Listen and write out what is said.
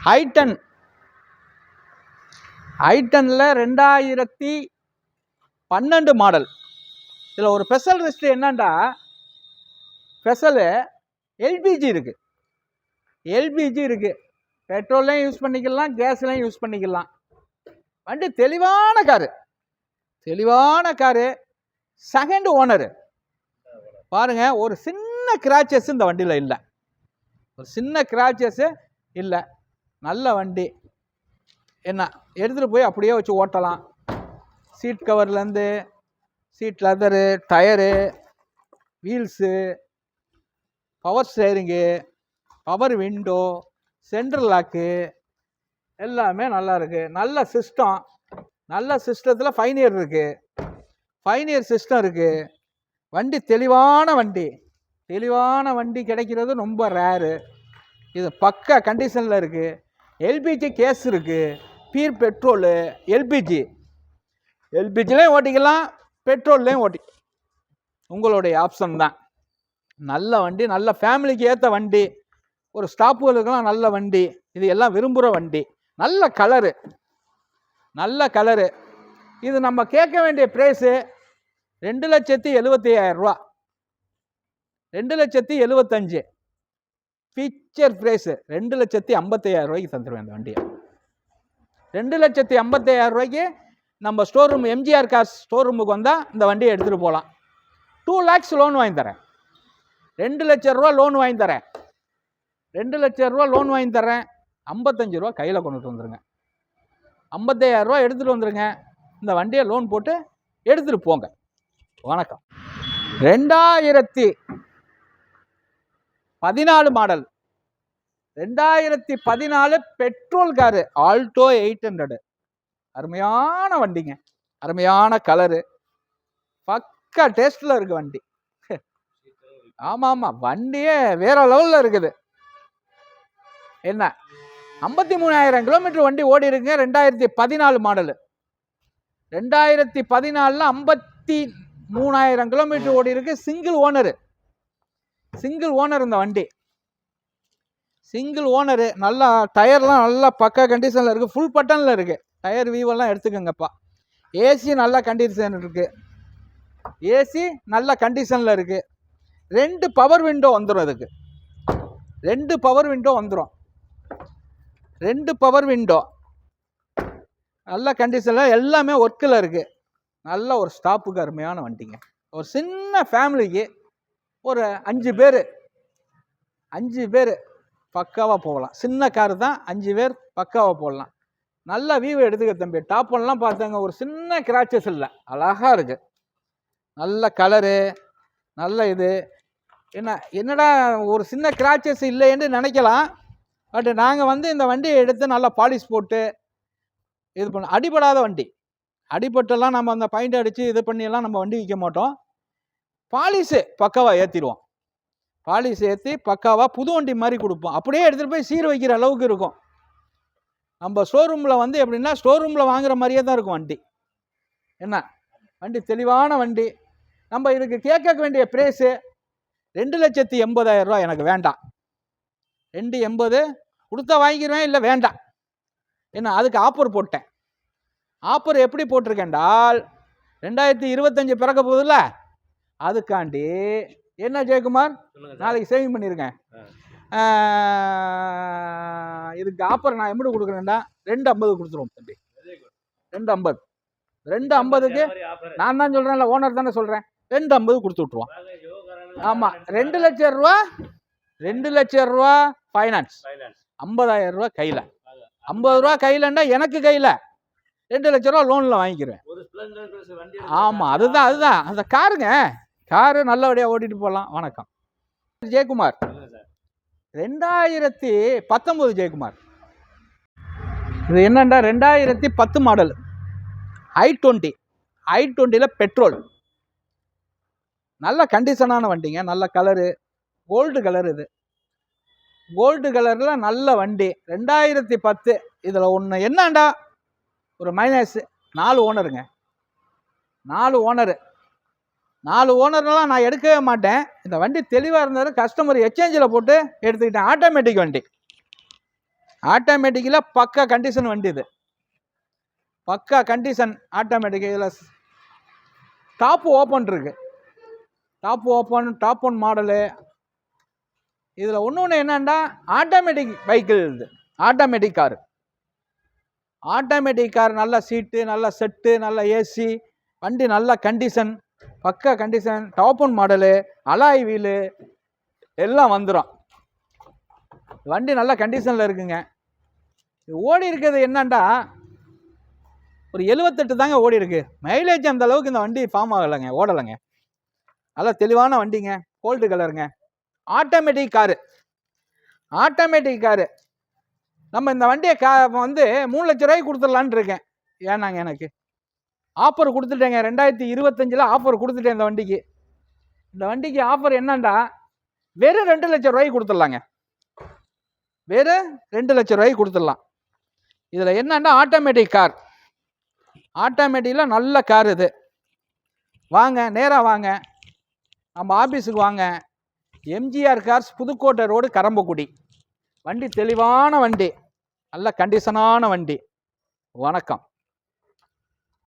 I ten ஐட்டனில் 2012 model. இதில் ஒரு special list என்னண்டா, ஸ்பெஷலு எல்பிஜி இருக்குது. எல்பிஜி இருக்குது, பெட்ரோல்லையும் யூஸ் பண்ணிக்கலாம், கேஸ்லையும் யூஸ் பண்ணிக்கலாம். வண்டி தெளிவான காரு, செகண்ட் ஓனரு. பாருங்க, ஒரு சின்ன கிராச்சஸ் இந்த வண்டியில் இல்லை, ஒரு சின்ன கிராச்சஸ் இல்லை. நல்ல வண்டி. என்ன எடுத்துகிட்டு போய் அப்படியே வச்சு ஓட்டலாம். சீட் கவர்லேருந்து seat leather, tyre, wheels, power steering, power window, central lock எல்லாமே நல்லா இருக்குது. நல்ல சிஸ்டம், நல்ல சிஸ்டத்தில் 5 இயர் இருக்குது, 5 இயர் சிஸ்டம் இருக்குது. வண்டி தெளிவான வண்டி கிடைக்கிறது ரொம்ப ரேரு. இது பக்கா கண்டிஷனில் இருக்குது. எல்பிஜி கேஸ் இருக்குது, பீர் பெட்ரோலு, எல்பிஜிலையும் ஓட்டிக்கலாம், பெட்ரோல்லையும் உங்களுடைய ஆப்ஷன் தான். நல்ல வண்டி, நல்ல ஃபேமிலிக்கு ஏற்ற வண்டி, ஒரு ஸ்டாப்புகளுக்கெல்லாம் நல்ல வண்டி. இது எல்லாம் விரும்புகிற வண்டி. நல்ல கலரு. இது நம்ம கேட்க வேண்டிய ப்ரைஸு 2,75,000 ரூபா, 2,75,000. ஃபீச்சர் ப்ரைஸு 2,55,000 ரூபாய்க்கு தந்துடுவேன் இந்த வண்டியை. 2,55,000 ரூபாய்க்கு நம்ம store room, MGR cars store ரூமுக்கு வந்தால் இந்த வண்டியை எடுத்துகிட்டு போகலாம். 2 lakhs லோன் வாங்கி தரேன், 2 லட்சம் ரூபா லோன் வாங்கி தரேன், 2 லட்சம் ரூபா லோன் வாங்கி தரேன். 55 ரூபா கையில் கொண்டுட்டு வந்துடுங்க, 55,000 ரூபா எடுத்துகிட்டு வந்துடுங்க. இந்த வண்டியை லோன் போட்டு எடுத்துகிட்டு போங்க. வணக்கம். 2014 மாடல், 2014 பெட்ரோல் காரு, ஆல்டோ 800. அருமையான வண்டிங்க, அருமையான கலரு, பக்கா டேஸ்டில் இருக்குது வண்டி. ஆமாம், வண்டியே வேற லெவலில் இருக்குது. என்ன 53,000 கிலோமீட்டர் வண்டி ஓடி இருக்குங்க. 2014 மாடலு. 2014 53,000 கிலோமீட்டர் ஓடி இருக்கு. சிங்கிள் ஓனர் இந்த வண்டி, சிங்கிள் ஓனரு. நல்லா டயர்லாம் நல்லா பக்கா கண்டிஷனில் இருக்குது, ஃபுல் பட்டனில் இருக்குது. டயர் வீவெல்லாம் எடுத்துக்கோங்கப்பா. ஏசி நல்ல கண்டிஷன் இருக்குது, ஏசி நல்ல கண்டிஷனில் இருக்குது. 2 பவர் விண்டோ வந்துடும், அதுக்கு 2 பவர் விண்டோ வந்துடும். 2 பவர் விண்டோ நல்ல கண்டிஷனில், எல்லாமே ஒர்க்கில் இருக்குது. நல்ல ஒரு ஸ்டாப்புக்கு அருமையான வண்டிங்க. ஒரு சின்ன ஃபேமிலிக்கு ஒரு 5 பேர் பக்காவாக போகலாம். சின்ன காரு தான், 5 பேர் பக்காவாக போடலாம். நல்ல வியூ எடுத்துக்க தம்பி. டாப் ஒன்லாம் பார்த்தாங்க, ஒரு சின்ன கிராச்சஸ் இல்லை, அழகாக இருக்குது. நல்ல கலரு, நல்ல இது. என்னடா ஒரு சின்ன கிராச்சஸ் இல்லைன்னு நினைக்கலாம். பட் நாங்கள் இந்த வண்டியை எடுத்து நல்லா பாலிஷ் போட்டு இது பண்ண, அடிபடாத வண்டி. அடிபட்டெல்லாம் நம்ம அந்த பெயிண்ட் அடித்து இது பண்ணியெல்லாம் நம்ம வண்டி விற்க மாட்டோம். பாலிஷு பக்காவாக ஏற்றிடுவோம், பாலிஷ் ஏற்றி பக்காவாக புது வண்டி மாதிரி கொடுப்போம். அப்படியே எடுத்துகிட்டு போய் சீர் வைக்கிற அளவுக்கு இருக்கும். நம்ம ஷோரூமில் எப்படின்னா, ஸ்டோர் வாங்குற மாதிரியே தான் இருக்கும் வண்டி. என்ன வண்டி தெளிவான வண்டி. நம்ம இதுக்கு கேட்க வேண்டிய ப்ரைஸு 2,80,000 ரூபா. எனக்கு வேண்டாம், 2,80,000 கொடுத்தா வாங்கிக்கிறேன், இல்லை வேண்டாம். என்ன அதுக்கு ஆஃபர் போட்டேன். ஆஃபர் எப்படி போட்டிருக்கேன்டால், 2025 பிறக்க போகுதுல்ல, அதுக்காண்டி என்ன ஜெயக்குமார் நாளைக்கு சேவிங் பண்ணியிருக்கேன். இதுக்கு ஆஃபர் நான் எப்படி கொடுக்குறேன்டா, 2,50 கொடுத்துருவோம் தம்பி. 2,50, 2,50க்கு நான் தான் சொல்கிறேன்ல, ஓனர் தானே சொல்கிறேன். 2,50 கொடுத்து விட்ருவோம். ஆமாம், 2 லட்சம் ரூபா, 2 லட்சம் ரூபா ஃபைனான்ஸ், 50,000 ரூபா கையில். 50 ரூபா கையிலண்டா எனக்கு கையில் 2 லட்சம் ரூபா லோனில் வாங்கிக்கிறேன். ஆமாம், அதுதான் அந்த காரு நல்லபடியாக ஓட்டிகிட்டு போகலாம். வணக்கம் ஜெயக்குமார். 2019 ஜெயக்குமார். இது என்னண்டா 2010 மாடல், i20 பெட்ரோல். நல்ல கண்டிஷனான வண்டிங்க, நல்ல கலரு, கோல்டு கலர். இது கோல்டு கலரில் நல்ல வண்டி. 2010. இதில் ஒன்று என்னண்டா ஒரு மைனஸ், 4 ஓனருங்க, 4 ஓனரு. 4 ஓனர்லாம் நான் எடுக்கவே மாட்டேன். இந்த வண்டி தெளிவாக இருந்தாலும் கஸ்டமர் எக்ஸ்சேஞ்சில் போட்டு எடுத்துக்கிட்டேன். ஆட்டோமேட்டிக் வண்டி, ஆட்டோமேட்டிக்கில் பக்கா கண்டிஷன் வண்டி இது, பக்கா கண்டிஷன் ஆட்டோமேட்டிக். இதில் டாப் ஓப்பன் இருக்கு, டாப் ஒன் மாடலு. இதில் ஒன்று என்னன்னா ஆட்டோமேட்டிக் வெஹிக்கிள், இது ஆட்டோமேட்டிக் காரு. ஆட்டோமேட்டிக் கார், நல்ல சீட்டு, நல்ல செட்டு, நல்ல ஏசி, வண்டி நல்ல கண்டிஷன், பக்கா condition, top one model, alloy wheel எல்லாம் வந்துடும். வண்டி நல்ல கண்டிஷனில் இருக்குங்க. ஓடி இருக்கிறது என்னண்டா ஒரு 78 தாங்க ஓடி இருக்கு. மைலேஜ் அந்த அளவுக்கு இந்த வண்டி ஃபார்ம் ஆகலைங்க, ஓடலைங்க. நல்ல தெளிவான வண்டிங்க, கோல்டு கலருங்க. Automatic car, automatic car. நம்ம இந்த வண்டியை வந்து 3 லட்ச ரூபாய்க்கு கொடுத்துடலான்னு இருக்கேன். ஏன்னாங்க எனக்கு ஆஃபர் கொடுத்துட்டேங்க, 2025 ஆஃபர் கொடுத்துட்டேன் இந்த வண்டிக்கு. இந்த வண்டிக்கு ஆஃபர் என்னண்டா வெறும் 2 லட்ச ரூபாய்க்கு கொடுத்துடலாங்க, வெறும் 2 லட்ச ரூபாய்க்கு கொடுத்துடலாம். இதில் என்னன்னா ஆட்டோமேட்டிக் கார், ஆட்டோமேட்டிக்கில் நல்ல கார் இது. வாங்க, நேராக வாங்க, நம்ம ஆஃபீஸுக்கு வாங்க. MGR cars, Pudukkottai road, Karambakkudi. வண்டி தெளிவான வண்டி, நல்ல கண்டிஷனான வண்டி. வணக்கம்.